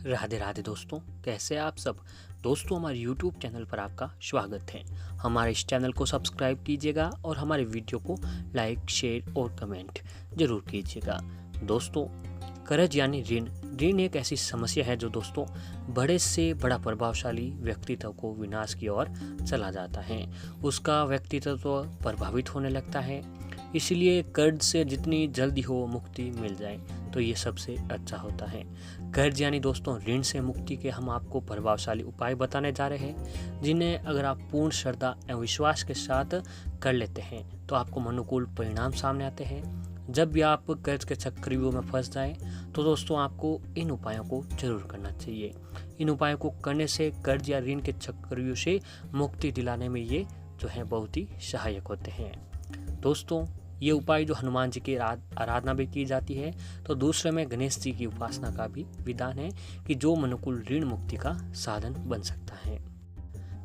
राधे राधे दोस्तों, कैसे आप सब। दोस्तों, हमारे YouTube चैनल पर आपका स्वागत है। हमारे इस चैनल को सब्सक्राइब कीजिएगा और हमारे वीडियो को लाइक, शेयर और कमेंट जरूर कीजिएगा। दोस्तों, कर्ज यानी ऋण एक ऐसी समस्या है जो दोस्तों बड़े से बड़ा प्रभावशाली व्यक्तित्व को विनाश की ओर चला जाता है। उसका व्यक्तित्व तो प्रभावित होने लगता है। इसलिए कर्ज से जितनी जल्दी हो मुक्ति मिल जाए तो ये सबसे अच्छा होता है। कर्ज यानी दोस्तों ऋण से मुक्ति के हम आपको प्रभावशाली उपाय बताने जा रहे हैं, जिन्हें अगर आप पूर्ण श्रद्धा एवं विश्वास के साथ कर लेते हैं तो आपको अनुकूल परिणाम सामने आते हैं। जब भी आप कर्ज के चक्रव्यूह में फंस जाएं तो दोस्तों आपको इन उपायों को जरूर करना चाहिए। इन उपायों को करने से कर्ज या ऋण के चक्रव्यूह से मुक्ति दिलाने में ये जो है बहुत ही सहायक होते हैं। दोस्तों, ये उपाय जो हनुमान जी की आराधना भी की जाती है, तो दूसरे में गणेश जी की उपासना का भी विधान है कि जो अनुकूल ऋण मुक्ति का साधन बन सकता है।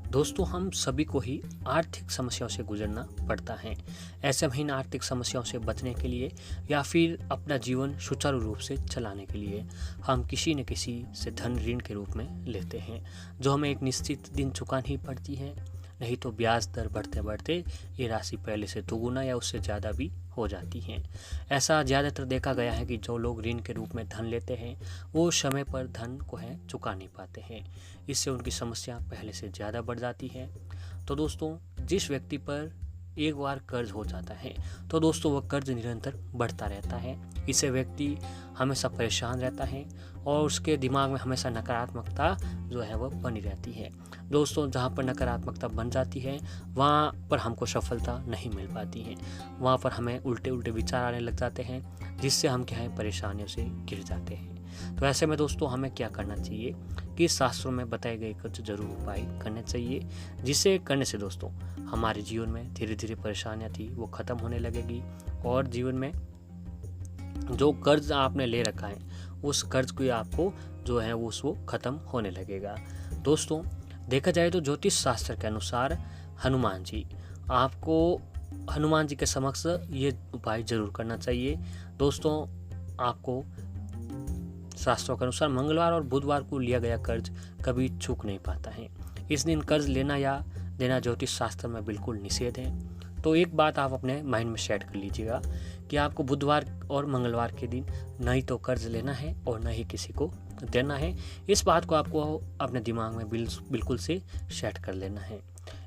दोस्तों, हम सभी को ही आर्थिक समस्याओं से गुजरना पड़ता है। ऐसे में इन आर्थिक समस्याओं से बचने के लिए या फिर अपना जीवन सुचारू रूप से चलाने के लिए हम किसी न किसी से धन ऋण के रूप में लेते हैं, जो हमें एक निश्चित दिन चुकानी पड़ती है। नहीं तो ब्याज दर बढ़ते बढ़ते ये राशि पहले से दोगुना या उससे ज़्यादा भी हो जाती है। ऐसा ज़्यादातर देखा गया है कि जो लोग ऋण के रूप में धन लेते हैं वो समय पर धन को है चुका नहीं पाते हैं। इससे उनकी समस्या पहले से ज़्यादा बढ़ जाती है। तो दोस्तों, जिस व्यक्ति पर एक बार कर्ज हो जाता है तो दोस्तों वह कर्ज निरंतर बढ़ता रहता है। इससे व्यक्ति हमेशा परेशान रहता है और उसके दिमाग में हमेशा नकारात्मकता जो है वह बनी रहती है। दोस्तों, जहाँ पर नकारात्मकता बन जाती है वहाँ पर हमको सफलता नहीं मिल पाती है। वहाँ पर हमें उल्टे उल्टे विचार आने लग जाते हैं, जिससे हम क्या है परेशानियों से घिर जाते हैं। तो ऐसे में दोस्तों हमें क्या करना चाहिए कि शास्त्रों में बताए गए कुछ जरूर उपाय करने चाहिए, जिसे करने से दोस्तों हमारे जीवन में धीरे धीरे परेशानियां थी वो खत्म होने लगेगी और जीवन में जो कर्ज आपने ले रखा है उस कर्ज को आपको जो है वो खत्म होने लगेगा। दोस्तों, देखा जाए तो ज्योतिष शास्त्र के अनुसार हनुमान जी के समक्ष ये उपाय जरूर करना चाहिए। दोस्तों, आपको शास्त्रों के अनुसार मंगलवार और बुधवार को लिया गया कर्ज कभी चूक नहीं पाता है। इस दिन कर्ज लेना या देना ज्योतिष शास्त्र में बिल्कुल निषेध है। तो एक बात आप अपने माइंड में सेट कर लीजिएगा कि आपको बुधवार और मंगलवार के दिन नहीं तो कर्ज लेना है और न ही किसी को देना है। इस बात को आपको अपने दिमाग में बिल्कुल से सेट कर लेना है।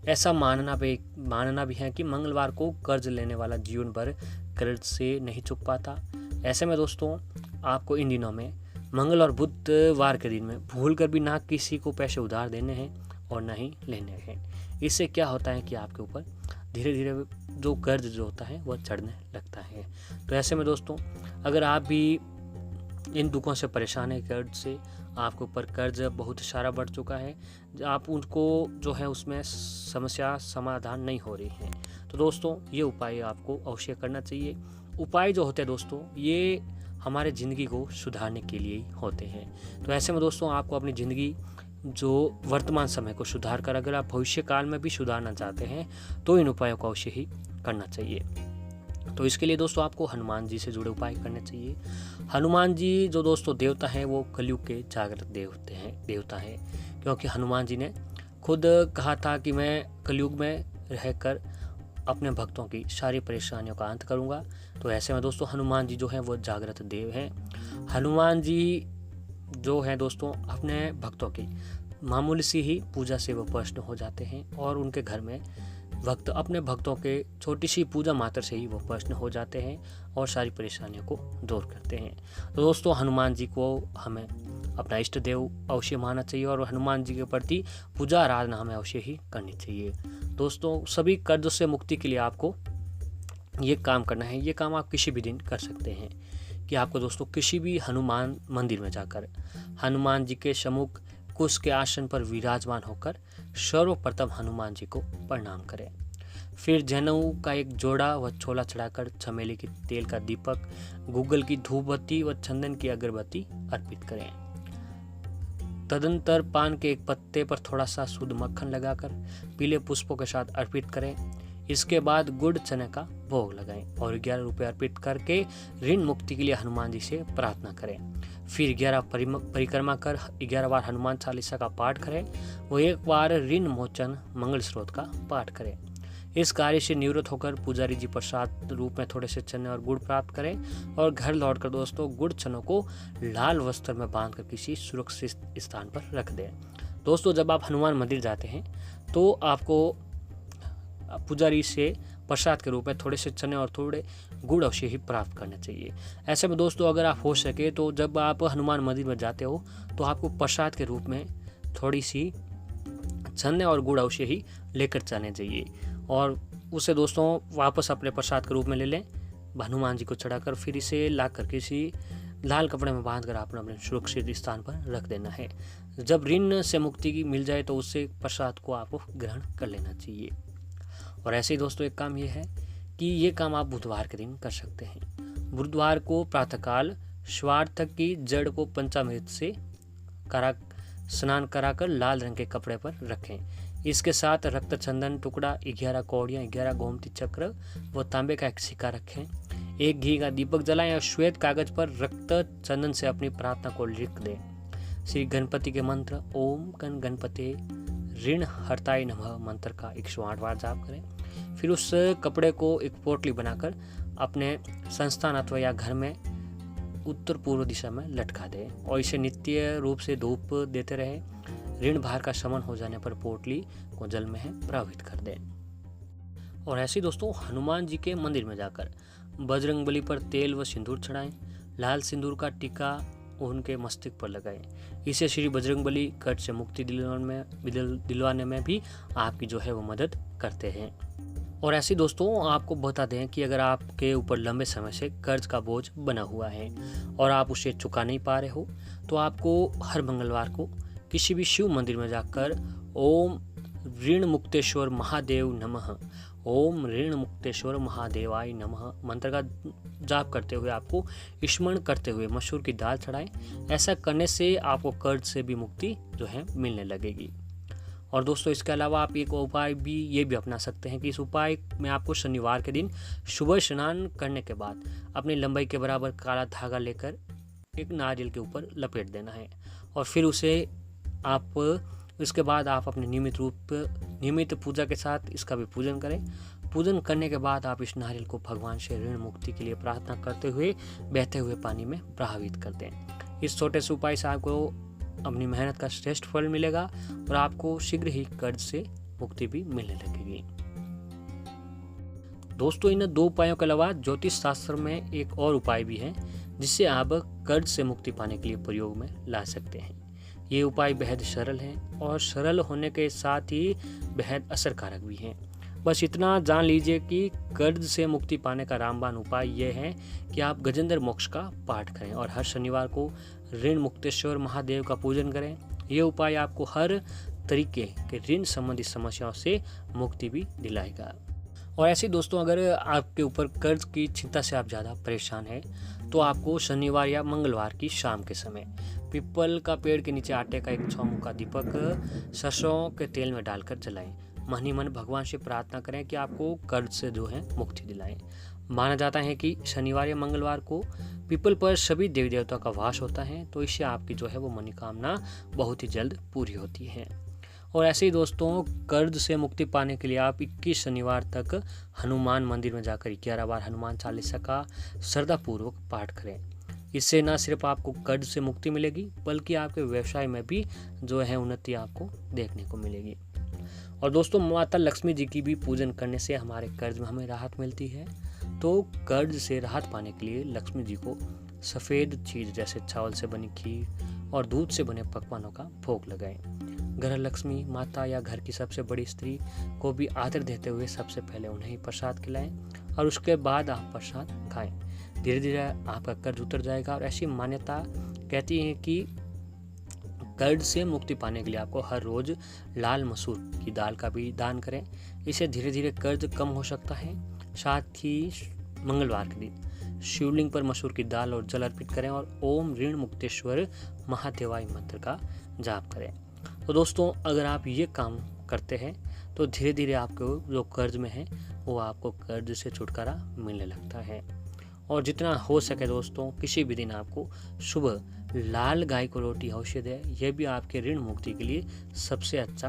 ऐसा मानना भी है कि मंगलवार को कर्ज लेने वाला जीवन भर कर्ज से नहीं चूक पाता। ऐसे में दोस्तों आपको इन दिनों में मंगल और बुधवार के दिन में भूल कर भी ना किसी को पैसे उधार देने हैं और ना ही लेने हैं। इससे क्या होता है कि आपके ऊपर धीरे धीरे जो कर्ज जो होता है वह चढ़ने लगता है। तो ऐसे में दोस्तों अगर आप भी इन दुखों से परेशान है, कर्ज से आपके ऊपर कर्ज बहुत सारा बढ़ चुका है, आप उनको जो है उसमें समस्या समाधान नहीं हो रही है, तो दोस्तों ये उपाय आपको अवश्य करना चाहिए। उपाय जो होते हैं दोस्तों ये हमारे ज़िंदगी को सुधारने के लिए ही होते हैं। तो ऐसे में दोस्तों आपको अपनी ज़िंदगी जो वर्तमान समय को सुधार कर अगर आप भविष्य काल में भी सुधारना चाहते हैं तो इन उपायों को अवश्य ही करना चाहिए। तो इसके लिए दोस्तों आपको हनुमान जी से जुड़े उपाय करने चाहिए। हनुमान जी जो दोस्तों देवता हैं वो कलयुग के जागृत देवता हैं, क्योंकि हनुमान जी ने खुद कहा था कि मैं कलयुग में रहकर अपने भक्तों की सारी परेशानियों का अंत करूंगा। तो ऐसे में दोस्तों हनुमान जी जो हैं वो जागृत देव हैं। हनुमान जी जो है दोस्तों अपने भक्तों की मामूली सी ही पूजा से वो प्रसन्न हो जाते हैं और उनके घर में भक्त अपने भक्तों के छोटी सी पूजा मात्र से ही वो प्रसन्न हो जाते हैं और सारी परेशानियों को दूर करते हैं। तो दोस्तों हनुमान जी को हमें अपना इष्ट देव अवश्य मानना चाहिए और हनुमान जी के प्रति पूजा आराधना हमें अवश्य ही करनी चाहिए। दोस्तों, सभी कर्ज से मुक्ति के लिए आपको ये काम करना है। ये काम आप किसी भी दिन कर सकते हैं कि आपको दोस्तों किसी भी हनुमान मंदिर में जाकर हनुमान जी के सम्मुख कुश के आसन पर विराजमान होकर सर्वप्रथम हनुमान जी को प्रणाम करें। फिर जनेऊ का एक जोड़ा व छोला चढ़ाकर चमेली के तेल का दीपक, गूगल की धूपबत्ती व चंदन की अगरबत्ती अर्पित करें। तदंतर पान के एक पत्ते पर थोड़ा सा शुद्ध मक्खन लगाकर पीले पुष्पों के साथ अर्पित करें। इसके बाद गुड़ चने का भोग लगाएं और 11 रुपये अर्पित करके ऋण मुक्ति के लिए हनुमान जी से प्रार्थना करें। फिर 11 परिक्रमा कर 11 बार हनुमान चालीसा का पाठ करें व 1 बार ऋण मोचन मंगल स्रोत का पाठ करें। इस कार्य से निवृत्त होकर पुजारी जी प्रसाद रूप में थोड़े से चने और गुड़ प्राप्त करें और घर लौटकर दोस्तों गुड़ चनों को लाल वस्त्र में बांधकर किसी सुरक्षित स्थान पर रख दें। दोस्तों जब आप हनुमान मंदिर जाते हैं तो आपको पुजारी से प्रसाद के रूप में थोड़े से चने और थोड़े गुड़ अवश्य ही प्राप्त करना चाहिए। ऐसे में दोस्तों अगर आप हो सके तो जब आप हनुमान मंदिर में जाते हो तो आपको प्रसाद के रूप में थोड़ी सी चने और गुड़ अवश्य ही लेकर जाने चाहिए और उसे दोस्तों वापस अपने प्रसाद के रूप में ले लें, हनुमान जी को चढ़ाकर फिर इसे लाकर किसी लाल कपड़े में बांधकर आपने अपने सुरक्षित स्थान पर रख देना है। जब ऋण से मुक्ति की मिल जाए तो उससे प्रसाद को आपको ग्रहण कर लेना चाहिए। और ऐसे ही दोस्तों एक काम ये है कि ये काम आप बुधवार के दिन कर सकते हैं। बुधवार को प्रातःकाल स्वार्थक की जड़ को पंचामृत से स्नान कराकर लाल रंग के कपड़े पर रखें। इसके साथ रक्त चंदन टुकड़ा, 11 कौड़ियाँ, 11 गोमती चक्र व तांबे का एक सिक्का रखें। एक घी का दीपक जलाएं और श्वेत कागज पर रक्त चंदन से अपनी प्रार्थना को लिख दें। श्री गणपति के मंत्र ओम कन गणपते ऋण हरताय नमः मंत्र का 108 बार जाप करें। फिर उस कपड़े को एक पोटली बनाकर अपने संस्थान अथवा या घर में उत्तर पूर्व दिशा में लटका दें और इसे नित्य रूप से धूप देते रहें। ऋण भार का शमन हो जाने पर पोटली को जल में प्रवाहित कर दें। और ऐसे दोस्तों हनुमान जी के मंदिर में जाकर बजरंगबली पर तेल व सिंदूर चढ़ाएं। लाल सिंदूर का टीका उनके मस्तक पर लगाएं। इसे श्री बजरंगबली कर्ज से मुक्ति दिलवाने में भी आपकी जो है वो मदद करते हैं। और ऐसे दोस्तों आपको बता दें कि अगर आपके ऊपर लंबे समय से कर्ज का बोझ बना हुआ है और आप उसे चुका नहीं पा रहे हो तो आपको हर मंगलवार को किसी भी शिव मंदिर में जाकर ओम ऋण मुक्तेश्वर महादेव नमः, ओम ऋण मुक्तेश्वर महादेवाय नमः मंत्र का जाप करते हुए आपको स्मरण करते हुए मसूर की दाल चढ़ाएं। ऐसा करने से आपको कर्ज से भी मुक्ति जो है मिलने लगेगी। और दोस्तों इसके अलावा आप एक उपाय भी ये भी अपना सकते हैं कि इस उपाय में आपको शनिवार के दिन सुबह स्नान करने के बाद अपनी लंबाई के बराबर काला धागा लेकर एक नारियल के ऊपर लपेट देना है और फिर उसे इसके बाद आप अपने नियमित पूजा के साथ इसका भी पूजन करें। पूजन करने के बाद आप इस नारियल को भगवान से ऋण मुक्ति के लिए प्रार्थना करते हुए बहते हुए पानी में प्रवाहित कर दें। इस छोटे से उपाय से आपको अपनी मेहनत का श्रेष्ठ फल मिलेगा और आपको शीघ्र ही कर्ज से मुक्ति भी मिलने लगेगी। दोस्तों इन 2 उपायों के अलावा ज्योतिष शास्त्र में एक और उपाय भी है जिससे आप कर्ज से मुक्ति पाने के लिए प्रयोग में ला सकते हैं। ये उपाय बेहद सरल है और सरल होने के साथ ही बेहद असरकारक भी है। बस इतना जान लीजिए कि कर्ज से मुक्ति पाने का रामबाण उपाय यह है कि आप गजेंद्र मोक्ष का पाठ करें और हर शनिवार को ऋण मुक्तेश्वर महादेव का पूजन करें। ये उपाय आपको हर तरीके के ऋण संबंधी समस्याओं से मुक्ति भी दिलाएगा। और ऐसे दोस्तों अगर आपके ऊपर कर्ज की चिंता से आप ज़्यादा परेशान हैं तो आपको शनिवार या मंगलवार की शाम के समय पीपल का पेड़ के नीचे आटे का एक 6 मुखा दीपक सरसों के तेल में डालकर जलाएं। मन ही मन भगवान से प्रार्थना करें कि आपको कर्ज से जो है मुक्ति दिलाएं। माना जाता है कि शनिवार या मंगलवार को पीपल पर सभी देवी देवताओं का वास होता है तो इससे आपकी जो है वो मनोकामना बहुत ही जल्द पूरी होती है। और ऐसे ही दोस्तों कर्ज से मुक्ति पाने के लिए आप 21 शनिवार तक हनुमान मंदिर में जाकर 11 बार हनुमान चालीसा का श्रद्धापूर्वक पाठ करें। इससे न सिर्फ आपको कर्ज से मुक्ति मिलेगी बल्कि आपके व्यवसाय में भी जो है उन्नति आपको देखने को मिलेगी। और दोस्तों माता लक्ष्मी जी की भी पूजन करने से हमारे कर्ज में हमें राहत मिलती है। तो कर्ज से राहत पाने के लिए लक्ष्मी जी को सफ़ेद चीज़ जैसे चावल से बनी खीर और दूध से बने पकवानों का भोग लगाएं। घर लक्ष्मी माता या घर की सबसे बड़ी स्त्री को भी आदर देते हुए सबसे पहले उन्हें ही प्रसाद खिलाएं और उसके बाद आप प्रसाद खाएं। धीरे धीरे आपका कर्ज उतर जाएगा। और ऐसी मान्यता कहती है कि कर्ज से मुक्ति पाने के लिए आपको हर रोज लाल मसूर की दाल का भी दान करें। इससे धीरे धीरे कर्ज कम हो सकता है। साथ ही मंगलवार के दिन शिवलिंग पर मसूर की दाल और जल अर्पित करें और ओम ऋण मुक्तेश्वर महादेवाय मंत्र का जाप करें। तो दोस्तों अगर आप ये काम करते हैं तो धीरे धीरे आपको जो कर्ज में है वो आपको कर्ज से छुटकारा मिलने लगता है। और जितना हो सके दोस्तों किसी भी दिन आपको सुबह लाल गाय को रोटी अवश्य दें। यह भी आपके ऋण मुक्ति के लिए सबसे अच्छा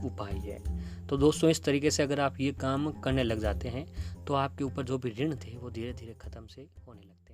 उपाय है। तो दोस्तों, इस तरीके से अगर आप ये काम करने लग जाते हैं तो आपके ऊपर जो भी ऋण थे वो धीरे धीरे खत्म से होने लगते हैं।